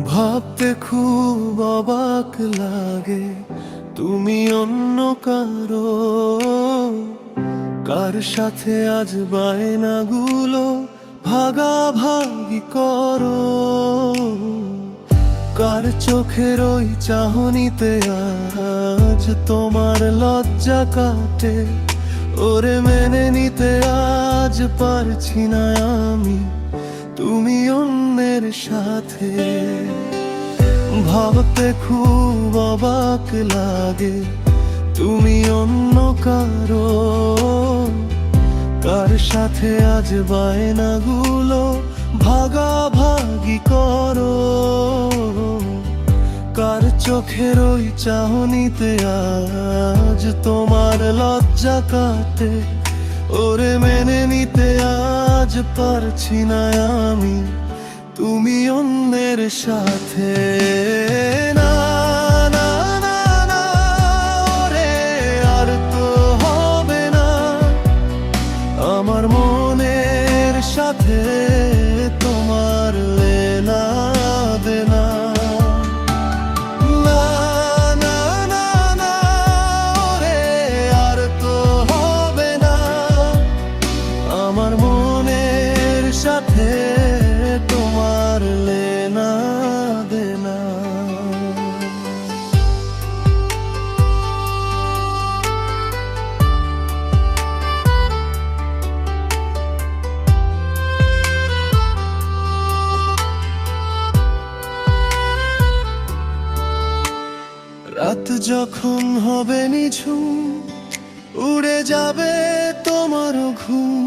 ভাবতে খুব অবাক লাগে, তুমি অন্য কারো, কার সাথে আজ বায়নাগুলো ভাগাভাগি করো। কার চোখের ওই চাহনিতে আজ তোমার লজ্জা কাটে, ওরে মেনে নিতে আজ পারছি না আমি তুমি অন্যের সাথে। ভাবতে খুব অবাক লাগে, তুমি অন্য কারো, কার সাথে আজ বায়নাগুলো ভাগাভাগি করো। কার চোখের ওই চাহনিতে আজ তোমার লজ্জা কাটে, ওরে মেনে নিতে আজ পারছি না আমি তুমি অন্যের সাথে। না না না না, ওরে আর তো হবে না আমার মনের সাথে তোমার লেনা দেনা। না না না না, ওরে আর তো হবে না আমার মনের সাথে তোমার লেনা দেনা। রাত যখন হবে নিঝুম, উড়ে যাবে তোমার ঘুম,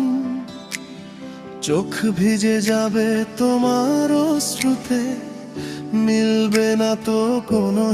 চোখ ভিজে যাবে তোমার অশ্রুতে, মিলবে না তো কোনো